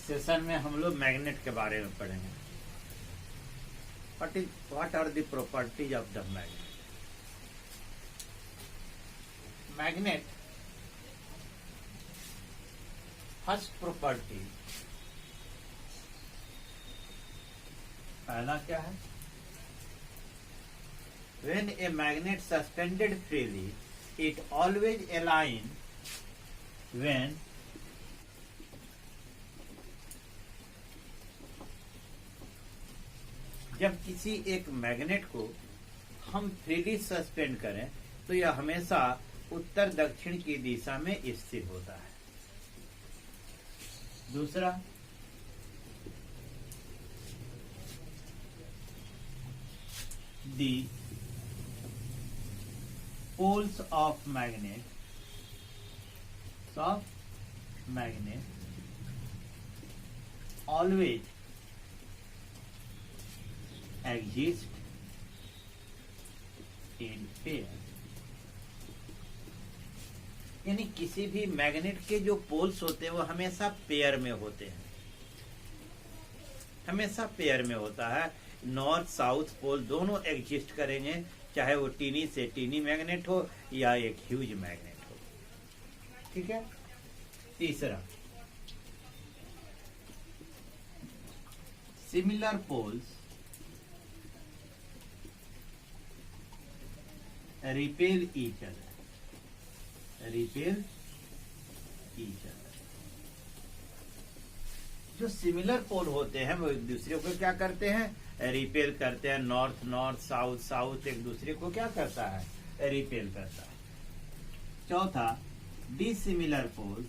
Session में हम लोग मैग्नेट के बारे में पढ़ेंगे। What are the properties of the magnet. Magnet first property, पहला क्या है? When a magnet suspended freely, it always align when जब किसी एक मैग्नेट को हम फ्रीली सस्पेंड करें तो यह हमेशा उत्तर दक्षिण की दिशा में स्थिर होता है। दूसरा, दी poles of magnet always exist in pair। यानी किसी भी मैग्नेट के जो पोल्स होते हैं वो हमेशा पेयर में होते हैं, हमेशा पेयर में होता है। नॉर्थ साउथ पोल दोनों एग्जिस्ट करेंगे, चाहे वो टीनी से टीनी मैग्नेट हो या एक ह्यूज मैग्नेट हो। ठीक है। तीसरा, similar poles repel each other, जो सिमिलर पोल होते हैं वो एक दूसरे को क्या करते हैं? रिपेल करते हैं। नॉर्थ नॉर्थ, साउथ साउथ एक दूसरे को क्या करता है? रिपेल करता है। चौथा, dissimilar poles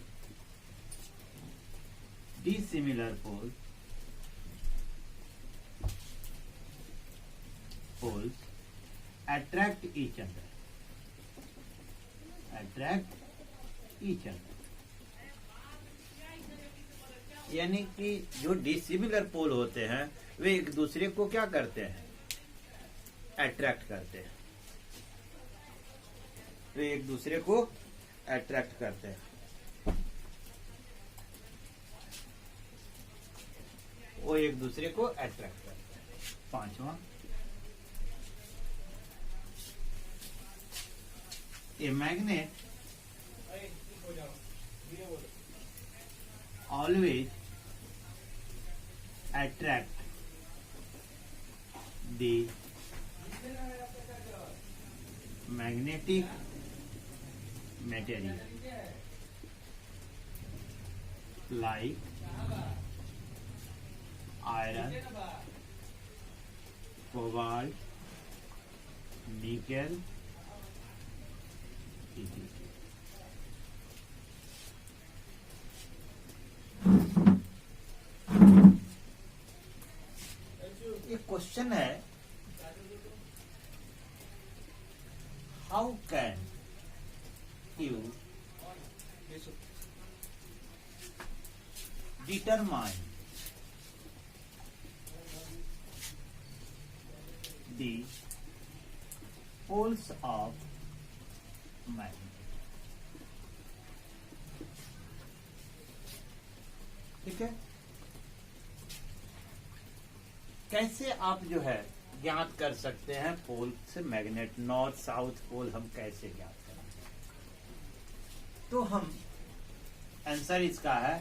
attract each other, यानी कि जो डिसिमिलर पोल होते हैं वे एक दूसरे को क्या करते हैं? अट्रैक्ट करते हैं। वे एक दूसरे को अट्रैक्ट करते हैं। वो एक दूसरे को अट्रैक्ट करते हैं। पांचवा, a magnet always attract the magnetic material like iron, cobalt, nickel, etc. Question है, how can you determine the poles of magnet. ठीक है। कैसे आप जो है ज्ञात कर सकते हैं पोल से मैग्नेट? नॉर्थ साउथ पोल हम कैसे ज्ञात करेंगे? तो हम आंसर इसका है,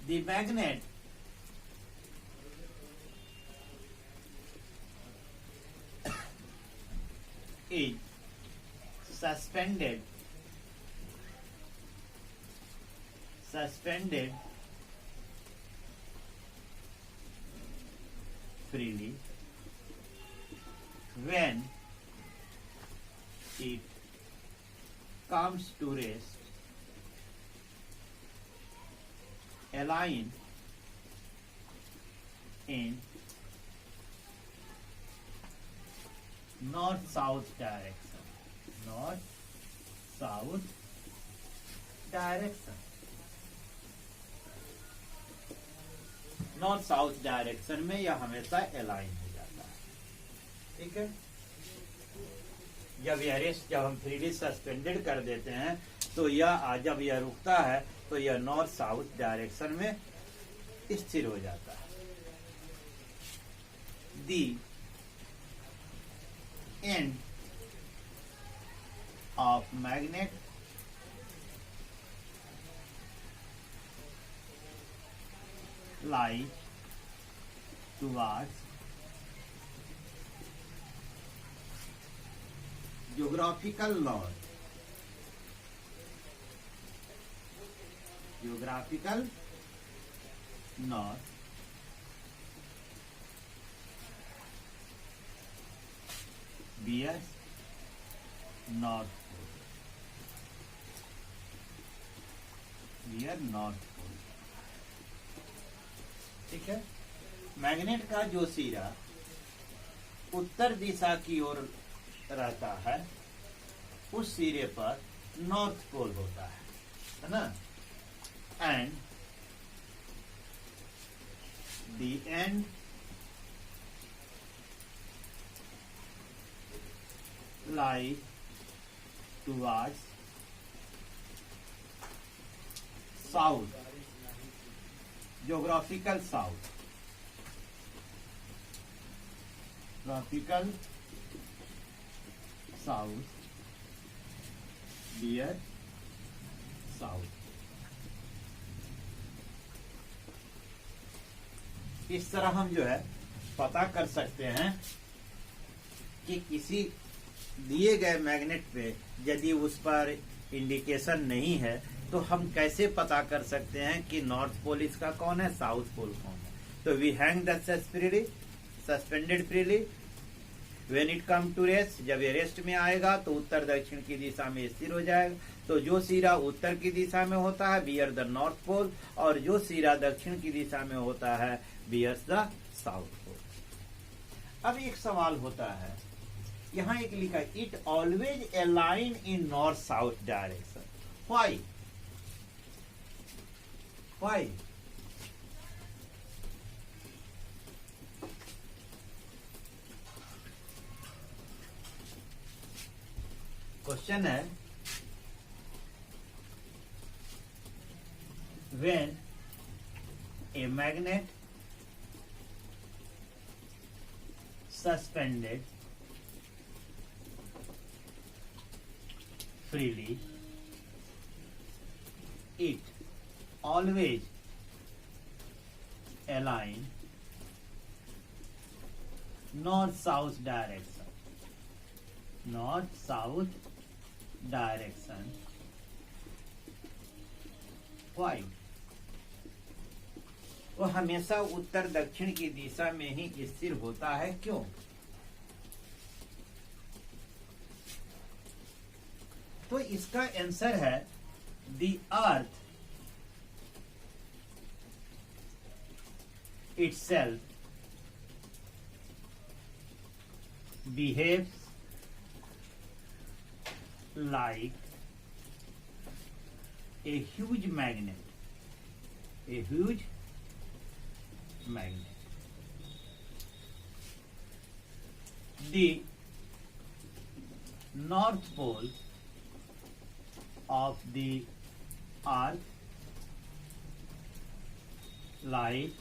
the magnet is suspended freely when it comes to rest, align in north-south direction. North south direction में यह हमेशा अलाइन हो जाता है। ठीक है। जब हम फ्रीली सस्पेंडेड कर देते हैं तो जब यह रुकता है तो यह नॉर्थ साउथ डायरेक्शन में स्थिर हो जाता है। The end of magnet lie towards geographical north, geographical north, bears north pole, bear north pole। ठीक है, मैग्नेट का जो सिरा उत्तर दिशा की ओर रहता है उस सिरे पर नॉर्थ पोल होता है ना। And the end lie towards south, geographical south, tropical south, bear south. इस तरह हम जो है पता कर सकते हैं कि किसी दिए गए मैग्नेट पे यदि उस पर इंडिकेशन नहीं है तो हम कैसे पता कर सकते हैं कि नॉर्थ पोल इसका कौन है, साउथ पोल कौन है। तो we hang the suspended freely When it come to rest, जब ये रेस्ट में आएगा तो उत्तर दक्षिण की दिशा में स्थिर हो जाएगा। तो जो सिरा उत्तर की दिशा में होता है बियर द नॉर्थ पोल, और जो सिरा दक्षिण की दिशा में होता है बियर्स द साउथ पोल। अब एक सवाल होता है, यहाँ एक लिखा है it always align in north south direction, why? Why? Question है, when a magnet suspended freely, it always align north-south direction, north-south direction। Why? वो हमेशा उत्तर दक्षिण की दिशा में ही स्थिर होता है, क्यों? तो इसका आंसर है the earth itself behaves like a huge magnet, a huge magnet। The north pole of the earth lies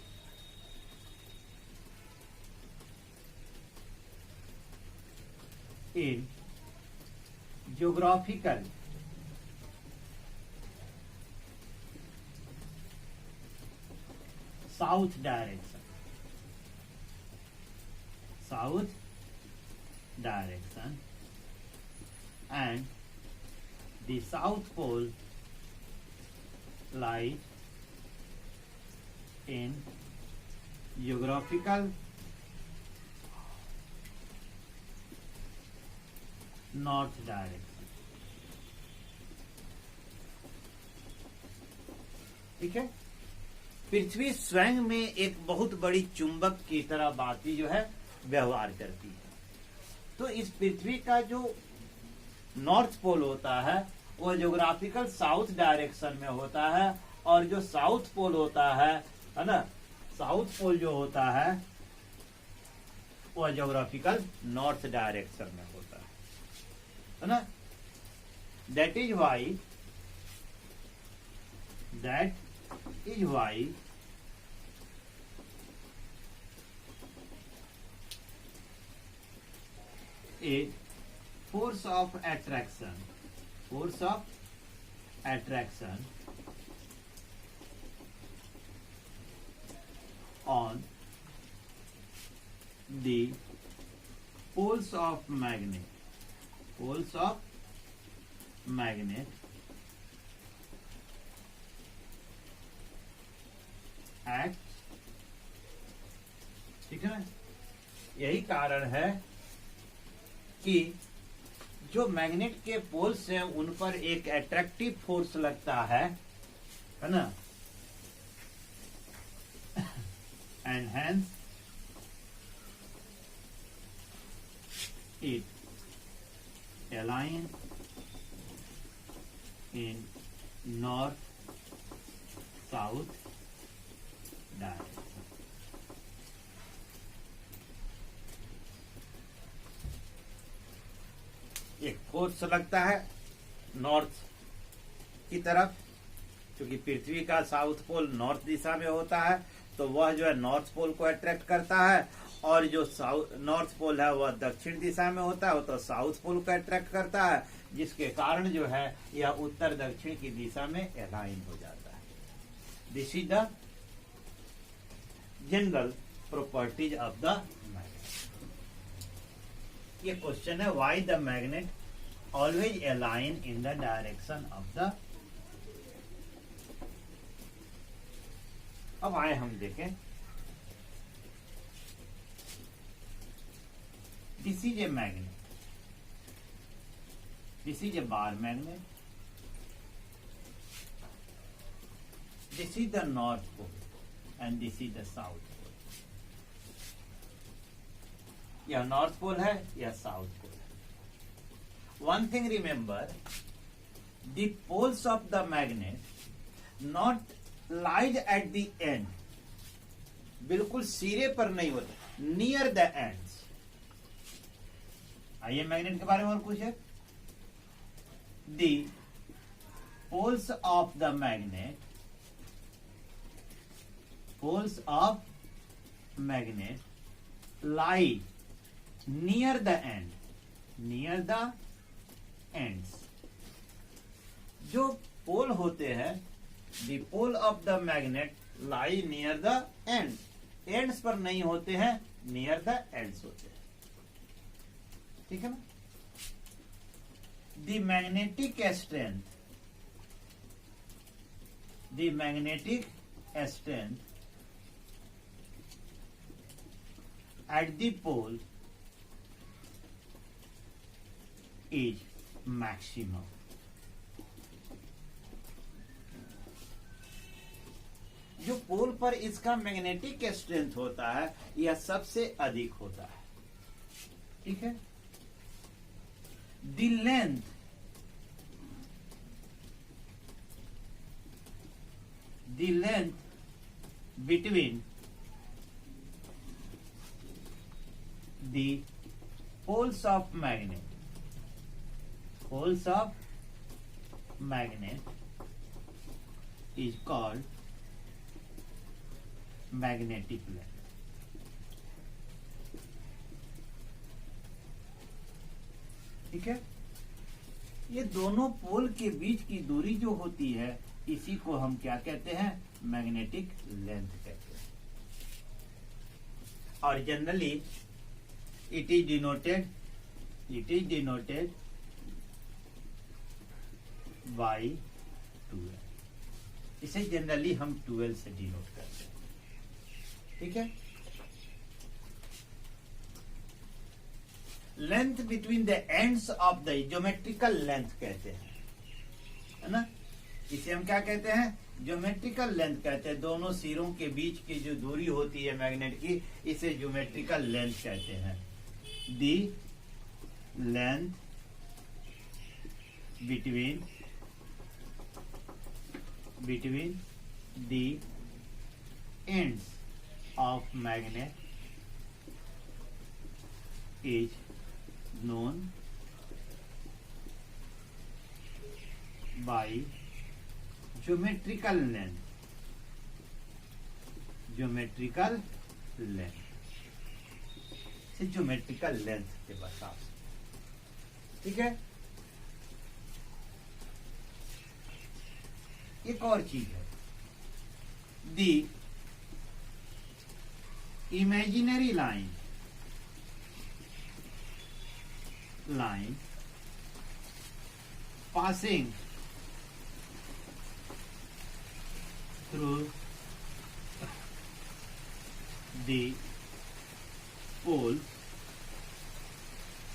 in geographical south direction, south direction, and the south pole lies in geographical north direction. ठीक है, पृथ्वी स्वयं में एक बहुत बड़ी चुंबक की तरह बाती जो है व्यवहार करती है। तो इस पृथ्वी का जो नॉर्थ पोल होता है वो ज्योग्राफिकल साउथ डायरेक्शन में होता है, और जो साउथ पोल होता है ना, साउथ पोल जो होता है वह ज्योग्राफिकल नॉर्थ डायरेक्शन में होता है ना। That is why is force of attraction. Force of attraction on the poles of magnet. Poles of magnet act, ठीक है ना। यही कारण है कि जो मैग्नेट के पोल्स हैं उन पर एक अट्रैक्टिव फोर्स लगता है ना, and hence it align in north south direction. एक फोर्स लगता है नॉर्थ की तरफ, क्योंकि पृथ्वी का साउथ पोल नॉर्थ दिशा में होता है, तो वह जो है नॉर्थ पोल को अट्रैक्ट करता है, और जो साउथ नॉर्थ पोल है वह दक्षिण दिशा में होता है, तो साउथ पोल को अट्रैक्ट करता है, जिसके कारण जो है यह उत्तर दक्षिण की दिशा में अलाइन हो जाता है। This is the general properties of the magnet. ये क्वेश्चन है, why the magnet always align in the direction of the. अब आए हम देखें, this is a magnet, this is a bar magnet, this is the north pole and this is the south pole. यह north pole है, यह south pole है। One thing remember, the poles of the magnet not lied at the end, बिल्कुल सिरे पर नहीं होते, near the ends। आइए मैग्नेट के बारे में और कुछ है। The poles of the magnet, poles of magnet lie near the end, near the ends. जो पोल होते हैं, the pole of the magnet lie near the end, ends पर नहीं होते हैं, नियर द एंड्स होते हैं, ठीक है ना। The magnetic strength, the magnetic strength at the pole is maximum. जो पोल पर इसका मैग्नेटिक स्ट्रेंथ होता है यह सबसे अधिक होता है, ठीक है। The length, the length between the poles of magnet, poles of magnet is called magnetic length। ठीक है। ये दोनों पोल के बीच की दूरी जो होती है इसी को हम क्या कहते हैं, मैग्नेटिक लेंथ कहते हैं। और generally it is denoted by 12। इसे जनरली हम 12 से डिनोट करते हैं, ठीक है। Length between the ends of the, geometrical length कहते हैं, है ना। इसे हम क्या कहते हैं, ज्योमेट्रिकल लेंथ कहते हैं। दोनों सिरों के बीच की जो दूरी होती है मैग्नेट की, इसे ज्योमेट्रिकल लेंथ कहते हैं। The length between the ends of magnet is known by geometrical length, geometrical length से geometrical length के बस ठीक है। एक और चीज है, the imaginary line passing through the pole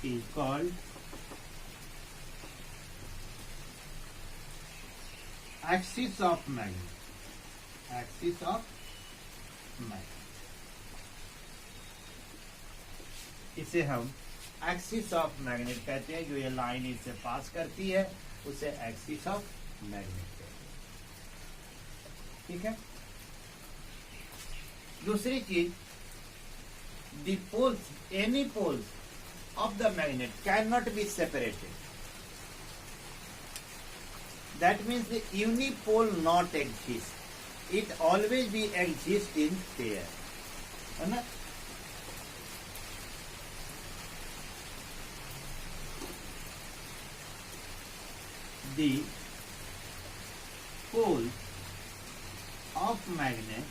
is called axis of magnet. Axis of magnet, इसे हम एक्सिस ऑफ मैग्नेट कहते हैं। जो ये लाइन इससे पास करती है उसे एक्सिस ऑफ मैग्नेट कहते हैं। ठीक है। दूसरी चीज, the poles, any poles of the magnet can not be separated. That means the unipole not exist, it always be exist in pair, है ना। The pole of magnet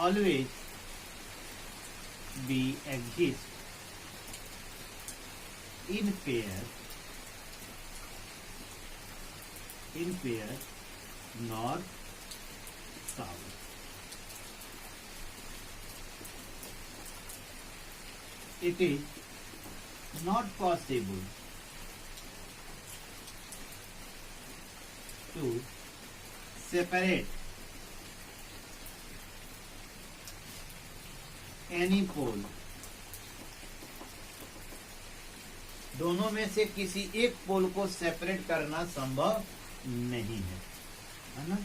always be exist in pair, north south. It is not possible to separate any pole, दोनों में से किसी एक पोल को separate करना संभव नहीं है ना।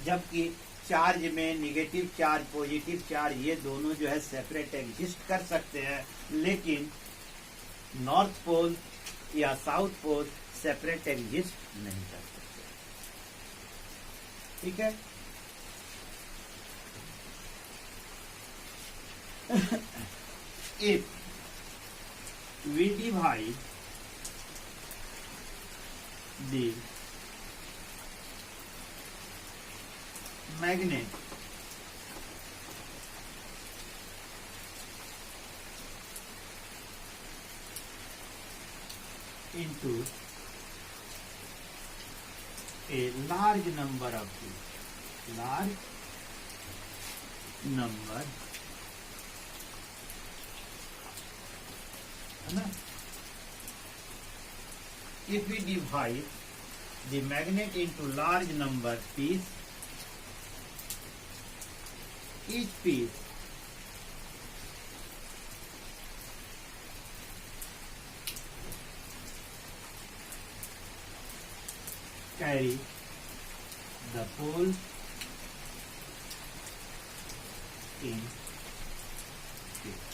जबकि चार्ज में निगेटिव चार्ज, पॉजिटिव चार्ज, ये दोनों जो है सेपरेट एग्जिस्ट कर सकते हैं, लेकिन नॉर्थ पोल या साउथ पोल सेपरेट एग्जिस्ट नहीं कर सकते। ठीक है। If we divide the magnet into a large number of pieces, है ना। If we divide the magnet into large number piece, each piece carry the pole in space.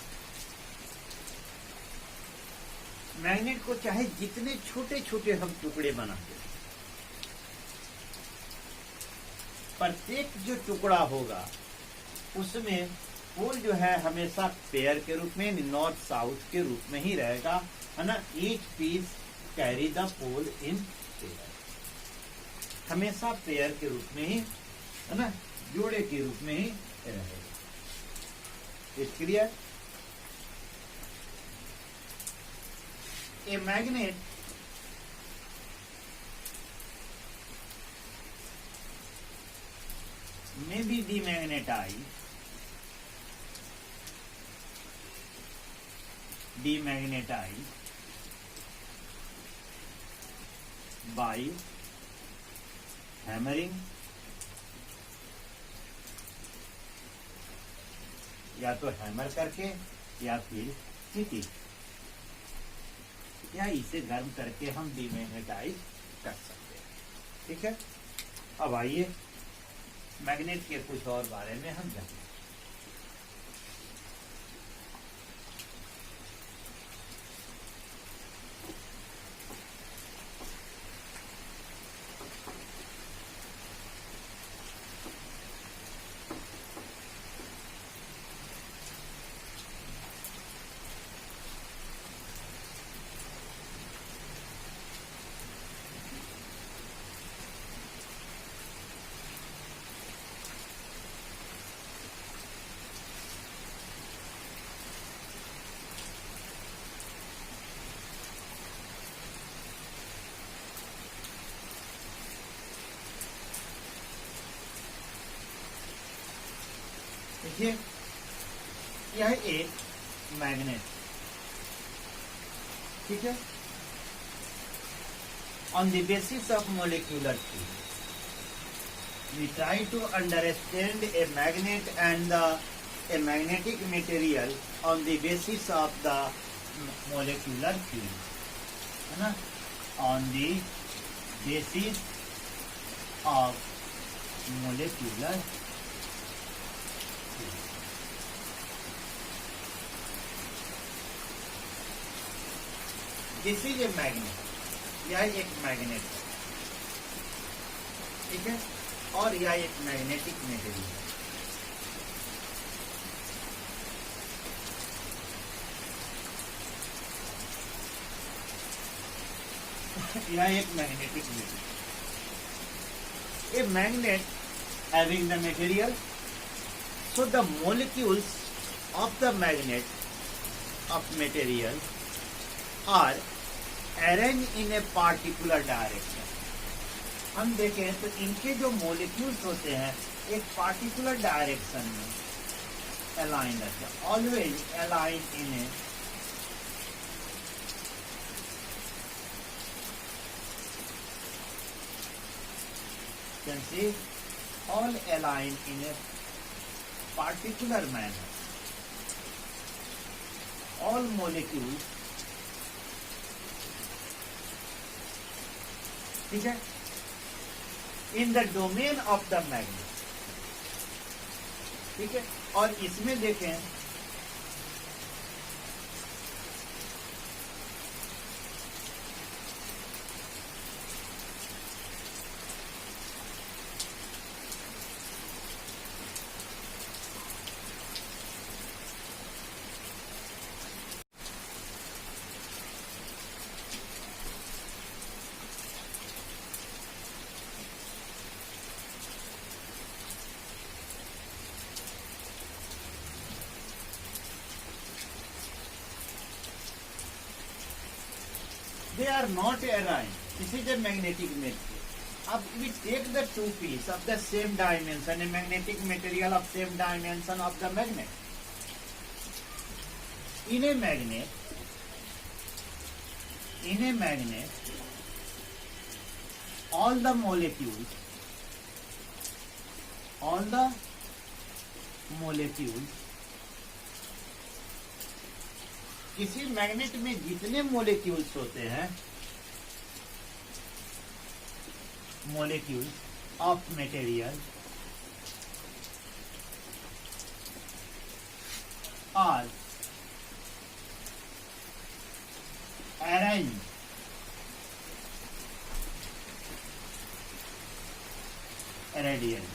Magnet को चाहे जितने छोटे छोटे हम टुकड़े बनाते हैं, प्रत्येक जो टुकड़ा होगा उसमें पोल जो है हमेशा पेयर के रूप में, नॉर्थ साउथ के रूप में ही रहेगा, है ना। Each piece carry the pole in pair, हमेशा पेयर के रूप में ही, है ना, जोड़े के रूप में ही रहेगा। Is clear. A magnet may be demagnetized by hammering, या तो हैमर करके या फिर हिटिंग, या इसे गर्म करके हम डीमैग्नेटाइज कर सकते हैं। ठीक है। अब आइए मैग्नेट के कुछ और बारे में हम जानें। देखिए यह एक मैग्नेट, ठीक है। On the basis of molecular theory we try to understand a magnet and a magnetic material on the basis of the molecular theory, है ना, on the basis of molecular theory. This is a magnet, यह एक magnet है, ठीक है, और यह एक मैग्नेटिक मटेरियल है। यह एक magnetic material, a magnet having the material, so the molecules of the magnet of material are arrange in a particular direction. हम देखें तो इनके जो मोलिक्यूल्स होते हैं एक पार्टिकुलर डायरेक्शन में अलाइन रहते हैं, always align in A can see all align in a particular manner. All molecules, ठीक है, in the domain of the magnet, ठीक है। और इसमें देखें they are not aligned. This is a magnetic material. अब we take the two pieces of the same dimension, a magnetic material of same dimension of the magnet. In a magnet, all the molecules किसी magnet में जितने molecules होते हैं, molecules of material are arrange radially,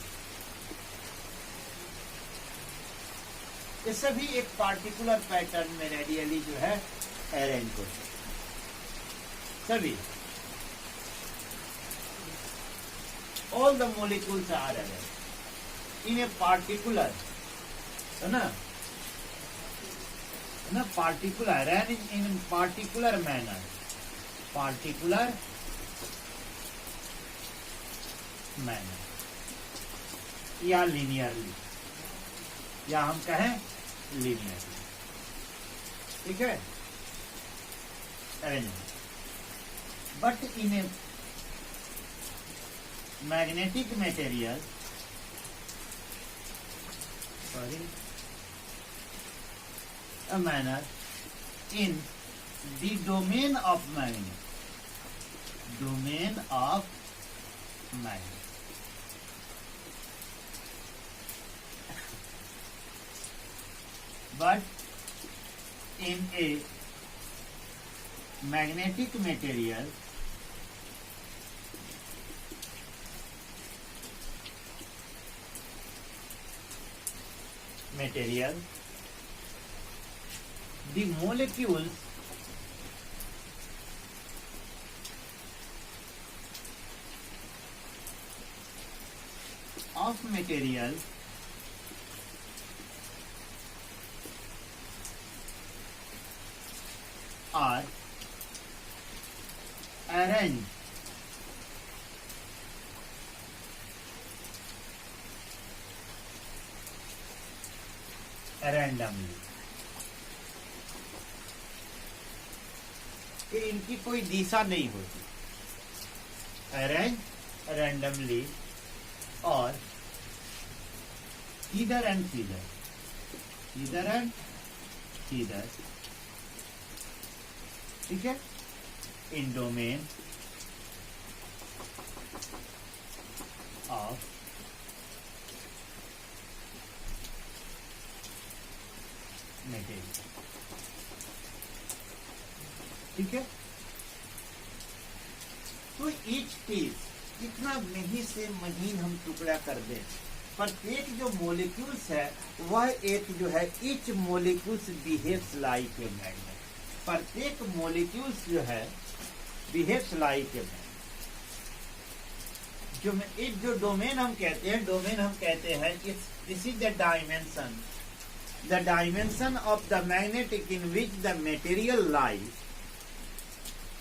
ये सभी एक particular pattern में radially जो है अरेंज होते हैं, सभी, all the molecules are arrange in a particular, है ना, particular arrange in particular manner, या लीनियरली, या हम कहें लीनियरली, ठीक है, arrangement. But in a magnetic material, a manner in the domain of magnet, but in a magnetic material the molecules of material are arranged randomly, कि इनकी कोई दिशा नहीं होती, अरेंज रैंडमली और इधर एंड इधर, इधर एंड इधर, ठीक है, इन डोमेन ऑफ मटेरियल, ठीक है। तो ईच पीस कितना महीन से महीन हम टुकड़ा कर दें, प्रत्येक जो मोलिक्यूल्स है वह एक जो है each molecules behaves like a magnet, प्रत्येक मोलिक्यूल्स जो है बिहेव्स लाइक ए मैग्नेट। जो एक जो डोमेन हम कहते हैं, डोमेन हम कहते हैं this is the dimension of the magnet in which the material lies,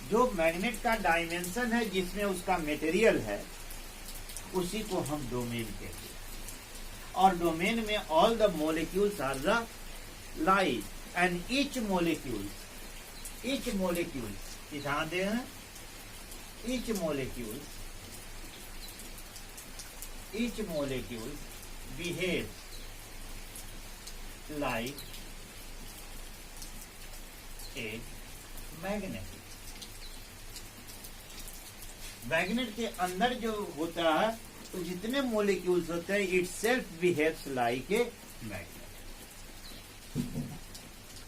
जो मैग्नेट का डायमेंशन है जिसमें उसका मटेरियल है, उसी को हम डोमेन कहते हैं। और डोमेन में all the molecules are the lies and each molecules ध्यान दे हैं, each molecules behave like a magnet. Magnet के अंदर जो होता है तो जितने मोलिक्यूल्स होते हैं it self behaves like a magnet.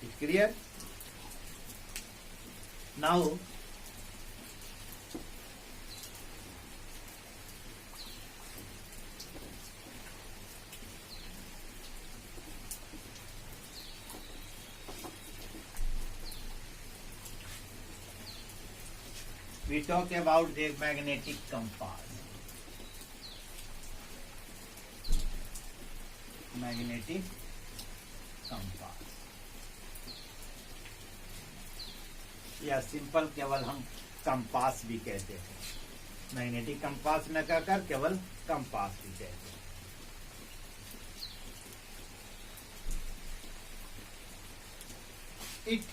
It clear? Now we talk about the magnetic compass. Magnetic compass या सिंपल केवल हम कंपास भी कहते हैं, मैग्नेटिक कंपास न कहकर केवल कंपास भी कहते हैं। It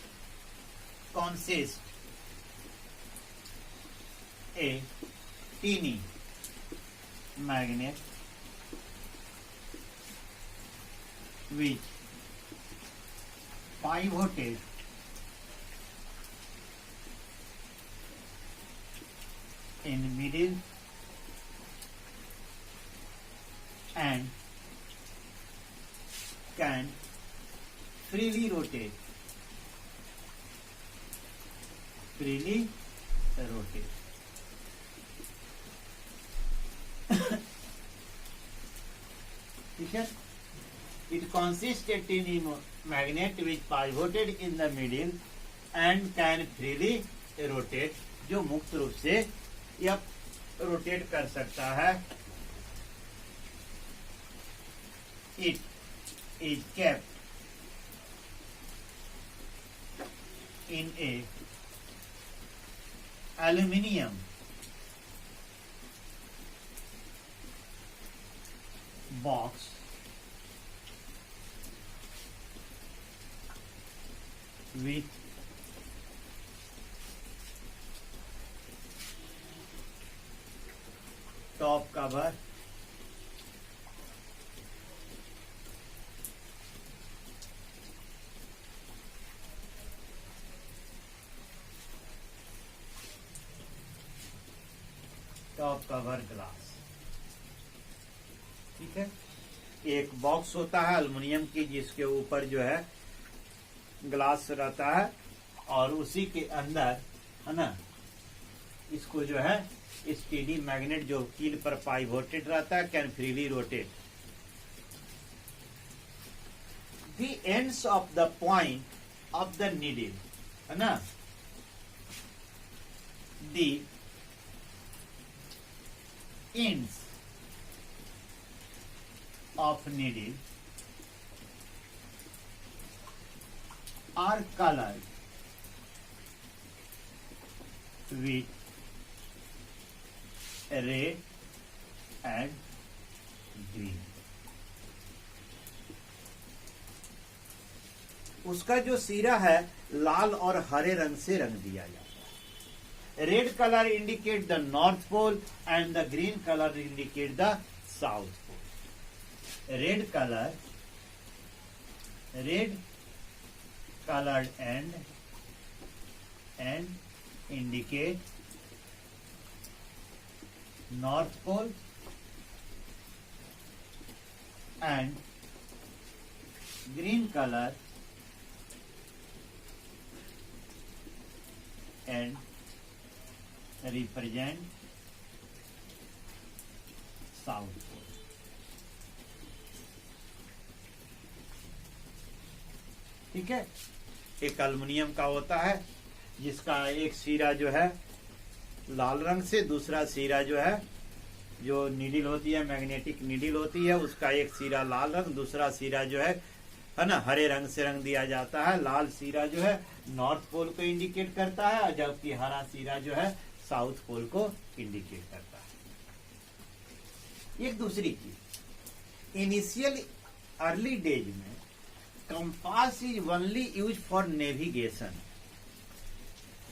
consists a teeny magnet which pivoted in middle and can freely rotate, ठीक है। It consists a tiny magnet which pivoted in the middle and can freely rotate, जो मुक्त रूप से यह रोटेट कर सकता है। It is kept in a aluminium box with top cover glass, ठीक है। एक बॉक्स होता है एल्युमिनियम की जिसके ऊपर जो है ग्लास रहता है और उसी के अंदर है ना इसको जो है स्टेडी मैग्नेट जो कील पर पाइवोटेड रहता है can freely rotate. The ends of the point of the needle है ना, the ends of needle are colored with red and green। उसका जो सिरा है लाल और हरे रंग से रंग दिया जाता है। Red colour indicate the north pole and the green colour indicate the south pole. Red colored and indicate north pole and green color and represent south pole। ठीक है, एक एल्युमिनियम का होता है जिसका एक सिरा जो है लाल रंग से, दूसरा सिरा जो है जो नीडल होती है, मैग्नेटिक नीडल होती है, उसका एक सिरा लाल रंग, दूसरा सिरा जो है ना हरे रंग से रंग दिया जाता है। लाल सिरा जो है नॉर्थ पोल को इंडिकेट करता है, जबकि हरा सिरा जो है साउथ पोल को इंडिकेट करता है। एक दूसरी चीज, इनिशियल अर्ली डेज में compass is only use for navigation.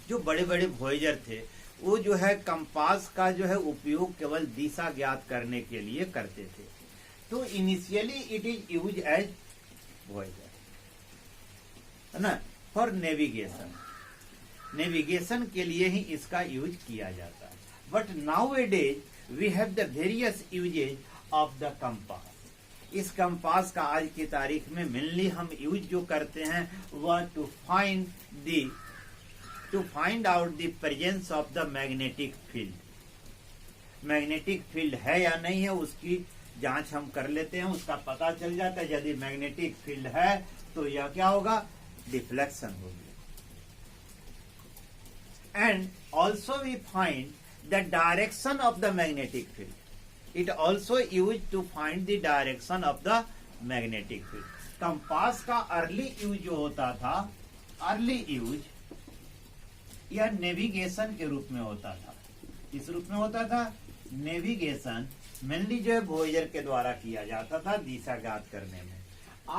जो बड़े बड़े वॉयेजर थे वो जो है कंपास का जो है उपयोग केवल दिशा ज्ञात करने के लिए करते थे। तो initially it is use as voyager, है ना, फॉर नेविगेशन। नेविगेशन के लिए ही इसका यूज किया जाता है। But nowadays we have the various usages of the compass. इस कंपास का आज की तारीख में मेनली हम यूज जो करते हैं वह to find out the presence of the magnetic field. Magnetic field है या नहीं है उसकी जांच हम कर लेते हैं, उसका पता चल जाता है। यदि मैग्नेटिक फील्ड है तो यह क्या होगा, डिफ्लेक्शन होगी। And also we find the direction of the magnetic field. It also used to find the direction of the magnetic field। Compass का अर्ली यूज जो होता था, अर्ली यूज यह नेविगेशन के रूप में होता था। किस रूप में होता था, नेविगेशन। मेनली जो है वॉयेजर के द्वारा किया जाता था दिशा ज्ञात करने में।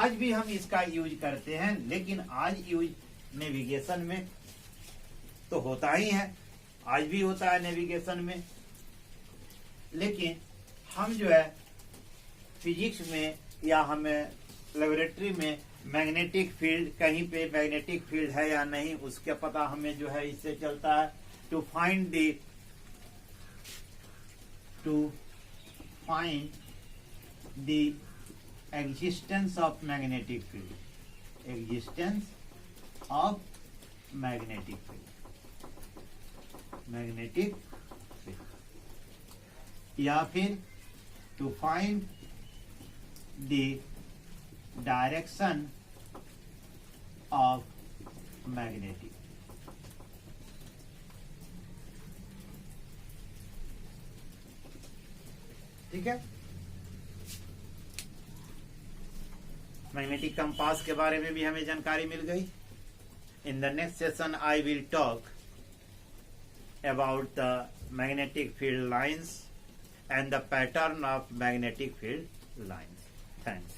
आज भी हम इसका यूज करते हैं, लेकिन आज यूज नेविगेशन में तो होता ही है, आज भी होता है नेविगेशन में। लेकिन हम जो है फिजिक्स में या हमें लेबोरेटरी में मैग्नेटिक फील्ड, कहीं पे मैग्नेटिक फील्ड है या नहीं उसका पता हमें जो है इससे चलता है। To find the existence of magnetic field, existence of magnetic field, magnetic field, या फिर to find the direction of magnetic। ठीक है, मैग्नेटिक कंपास के बारे में भी हमें जानकारी मिल गई। In the next session I will talk about the magnetic field lines and the pattern of magnetic field lines। Thanks।